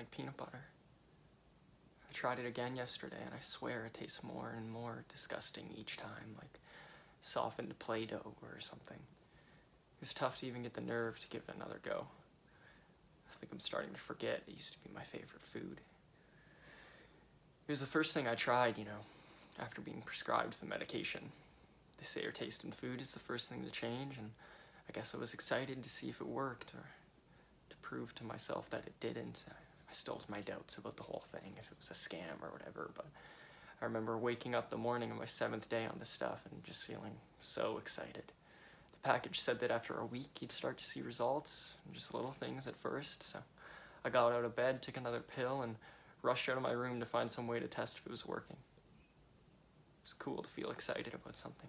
like peanut butter. I tried it again yesterday, and I swear it tastes more and more disgusting each time, like softened Play-Doh or something. It was tough to even get the nerve to give it another go. I think I'm starting to forget it used to be my favorite food. It was the first thing I tried, after being prescribed the medication. They say your taste in food is the first thing to change, and I guess I was excited to see if it worked, or to prove to myself that it didn't. I still had my doubts about the whole thing, if it was a scam or whatever, but I remember waking up the morning of my 7th day on this stuff and just feeling so excited. The package said that after a week you'd start to see results, just little things at first, so I got out of bed, took another pill, and rushed out of my room to find some way to test if it was working. It was cool to feel excited about something.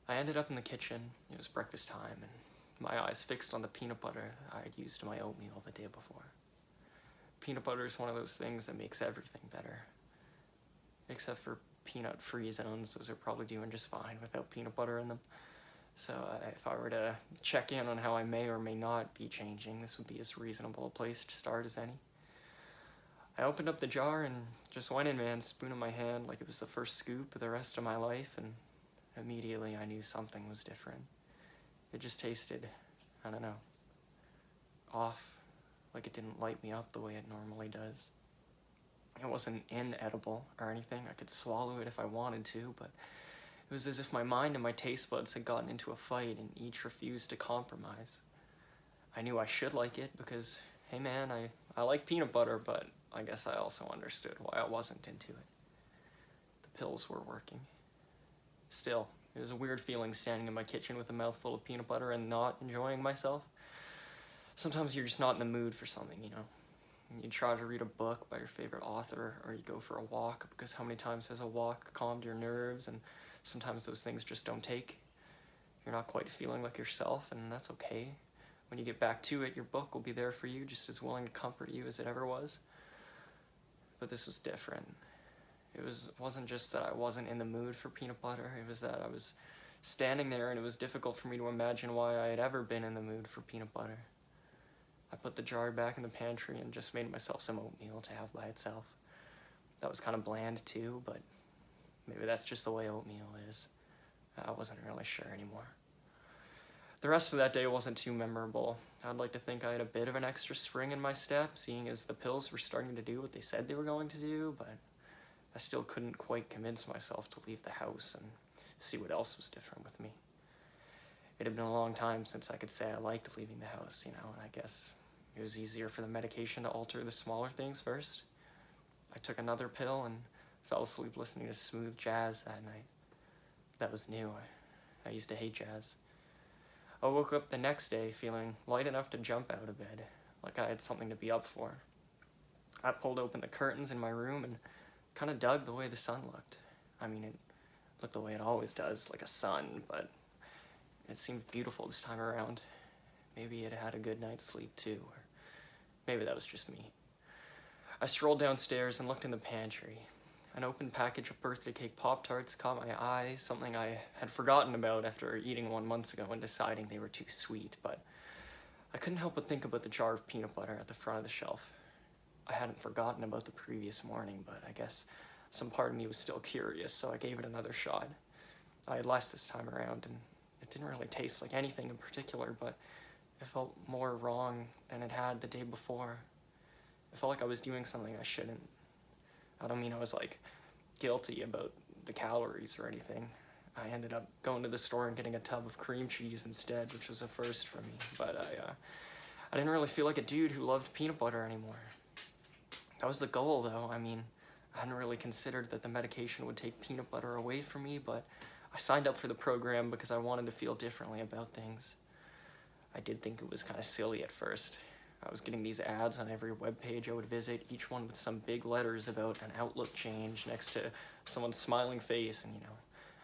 I ended up in the kitchen. It was breakfast time, and my eyes fixed on the peanut butter I had used in my oatmeal the day before. Peanut butter is one of those things that makes everything better. Except for peanut-free zones, those are probably doing just fine without peanut butter in them. So if I were to check in on how I may or may not be changing, this would be as reasonable a place to start as any. I opened up the jar and just went in, man, spoon in my hand like it was the first scoop of the rest of my life, and immediately I knew something was different. It just tasted, I don't know, off, like it didn't light me up the way it normally does. It wasn't inedible or anything. I could swallow it if I wanted to, but it was as if my mind and my taste buds had gotten into a fight and each refused to compromise. I knew I should like it because, hey man, I like peanut butter, but I guess I also understood why I wasn't into it. The pills were working. Still, it was a weird feeling standing in my kitchen with a mouthful of peanut butter and not enjoying myself. Sometimes you're just not in the mood for something, You try to read a book by your favorite author, or you go for a walk, because how many times has a walk calmed your nerves, and sometimes those things just don't take. You're not quite feeling like yourself, and that's okay. When you get back to it, your book will be there for you, just as willing to comfort you as it ever was. But this was different. It wasn't just that I wasn't in the mood for peanut butter, it was that I was standing there and it was difficult for me to imagine why I had ever been in the mood for peanut butter. I put the jar back in the pantry and just made myself some oatmeal to have by itself. That was kind of bland too, but maybe that's just the way oatmeal is. I wasn't really sure anymore. The rest of that day wasn't too memorable. I'd like to think I had a bit of an extra spring in my step, seeing as the pills were starting to do what they said they were going to do, but I still couldn't quite convince myself to leave the house and see what else was different with me. It had been a long time since I could say I liked leaving the house, and I guess it was easier for the medication to alter the smaller things first. I took another pill and fell asleep listening to smooth jazz that night. That was new. I used to hate jazz. I woke up the next day feeling light enough to jump out of bed, like I had something to be up for. I pulled open the curtains in my room and kind of dug the way the sun looked. It looked the way it always does, like a sun, but it seemed beautiful this time around. Maybe it had a good night's sleep too, or maybe that was just me. I strolled downstairs and looked in the pantry. An open package of birthday cake Pop-Tarts caught my eye, something I had forgotten about after eating one months ago and deciding they were too sweet, but I couldn't help but think about the jar of peanut butter at the front of the shelf. I hadn't forgotten about the previous morning, but I guess some part of me was still curious, so I gave it another shot. I had less this time around, and it didn't really taste like anything in particular, but it felt more wrong than it had the day before. It felt like I was doing something I shouldn't. I don't mean I was guilty about the calories or anything. I ended up going to the store and getting a tub of cream cheese instead, which was a first for me. But I didn't really feel like a dude who loved peanut butter anymore. That was the goal, though. I hadn't really considered that the medication would take peanut butter away from me, but I signed up for the program because I wanted to feel differently about things. I did think it was kind of silly at first. I was getting these ads on every webpage I would visit, each one with some big letters about an outlook change next to someone's smiling face, and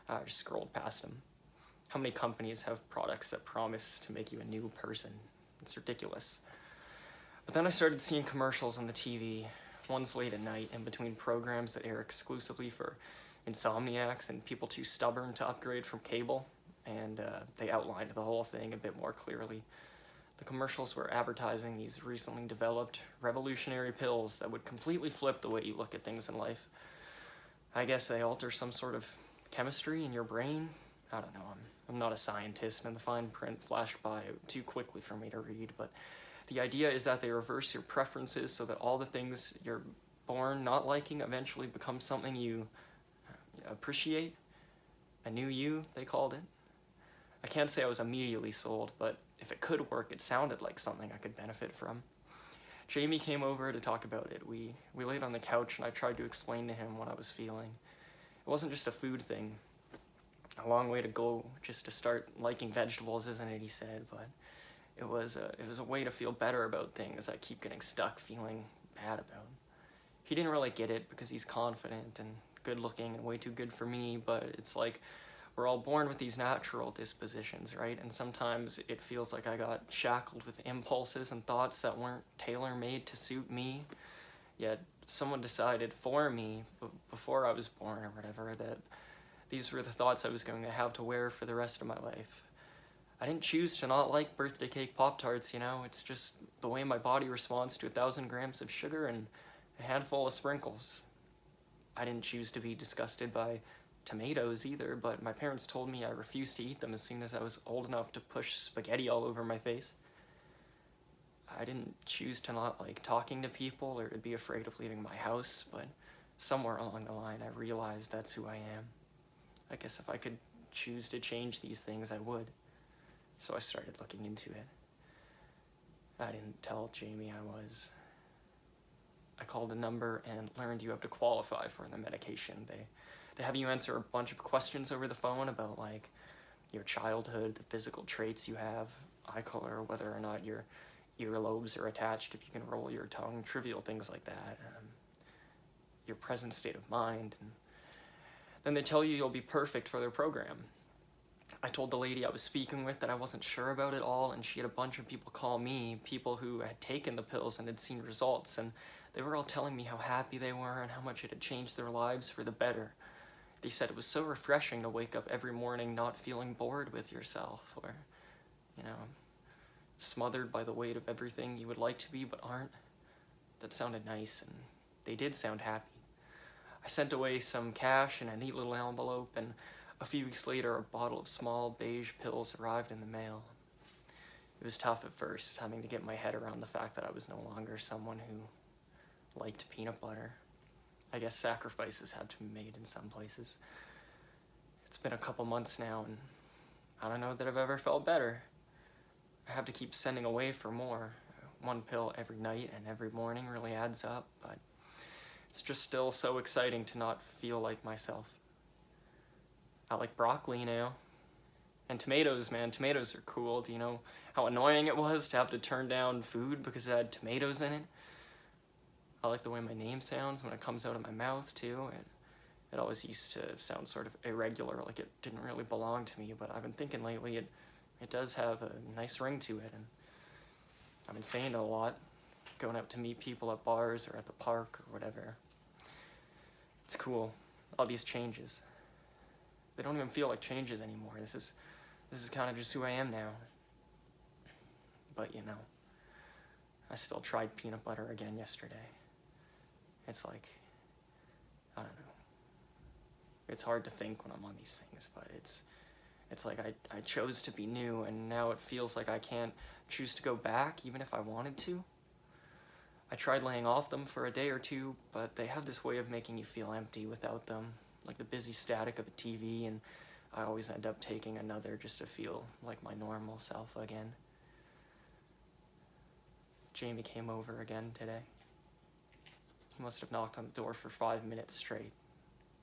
I just scrolled past them. How many companies have products that promise to make you a new person? It's ridiculous. But then I started seeing commercials on the TV, ones late at night in between programs that air exclusively for insomniacs and people too stubborn to upgrade from cable, and they outlined the whole thing a bit more clearly. The commercials were advertising these recently developed revolutionary pills that would completely flip the way you look at things in life. I guess they alter some sort of chemistry in your brain. I don't know, I'm not a scientist, and the fine print flashed by too quickly for me to read, but the idea is that they reverse your preferences so that all the things you're born not liking eventually become something you appreciate. A new you, they called it. I can't say I was immediately sold, but if it could work, it sounded like something I could benefit from. Jamie came over to talk about it. We laid on the couch and I tried to explain to him what I was feeling. It wasn't just a food thing. A long way to go just to start liking vegetables, isn't it, he said, but it was a way to feel better about things I keep getting stuck feeling bad about. He didn't really get it because he's confident and good looking and way too good for me, but it's like we're all born with these natural dispositions, right? And sometimes it feels like I got shackled with impulses and thoughts that weren't tailor-made to suit me, yet someone decided for me before I was born or whatever that these were the thoughts I was going to have to wear for the rest of my life. I didn't choose to not like birthday cake Pop-Tarts, it's just the way my body responds to 1,000 grams of sugar and a handful of sprinkles. I didn't choose to be disgusted by tomatoes either, but my parents told me I refused to eat them as soon as I was old enough to push spaghetti all over my face. I didn't choose to not like talking to people or to be afraid of leaving my house, but somewhere along the line I realized that's who I am. I guess if I could choose to change these things, I would. So I started looking into it. I didn't tell Jamie I was. I called a number and learned you have to qualify for the medication. They have you answer a bunch of questions over the phone about like your childhood, the physical traits you have, eye color, whether or not your earlobes are attached, if you can roll your tongue, trivial things like that, your present state of mind. And then they tell you you'll be perfect for their program. I told the lady I was speaking with that I wasn't sure about it all, and she had a bunch of people call me, people who had taken the pills and had seen results, and they were all telling me how happy they were and how much it had changed their lives for the better. They said it was so refreshing to wake up every morning not feeling bored with yourself, or, smothered by the weight of everything you would like to be but aren't. That sounded nice, and they did sound happy. I sent away some cash in a neat little envelope, and a few weeks later, a bottle of small beige pills arrived in the mail. It was tough at first, having to get my head around the fact that I was no longer someone who liked peanut butter. I guess sacrifices had to be made in some places. It's been a couple months now, and I don't know that I've ever felt better. I have to keep sending away for more. One pill every night and every morning really adds up, but it's just still so exciting to not feel like myself. I like broccoli now. And tomatoes, man, tomatoes are cool. Do you know how annoying it was to have to turn down food because it had tomatoes in it? I like the way my name sounds when it comes out of my mouth, too. It always used to sound sort of irregular, like it didn't really belong to me, but I've been thinking lately it does have a nice ring to it, and I've been saying it a lot, going out to meet people at bars or at the park or whatever. It's cool, all these changes. They don't even feel like changes anymore. This is kind of just who I am now. But I still tried peanut butter again yesterday. It's like, I don't know. It's hard to think when I'm on these things, but it's like I chose to be new, and now it feels like I can't choose to go back even if I wanted to. I tried laying off them for a day or two, but they have this way of making you feel empty without them, like the busy static of a TV, and I always end up taking another just to feel like my normal self again. Jamie came over again today. He must have knocked on the door for 5 minutes straight,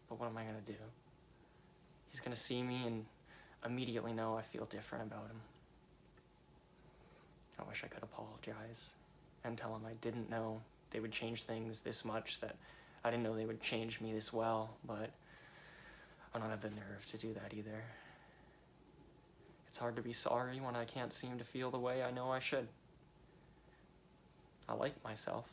but what am I gonna do? He's gonna see me and immediately know I feel different about him. I wish I could apologize and tell him I didn't know they would change things this much, that I didn't know they would change me this well, but I don't have the nerve to do that either. It's hard to be sorry when I can't seem to feel the way I know I should. I like myself.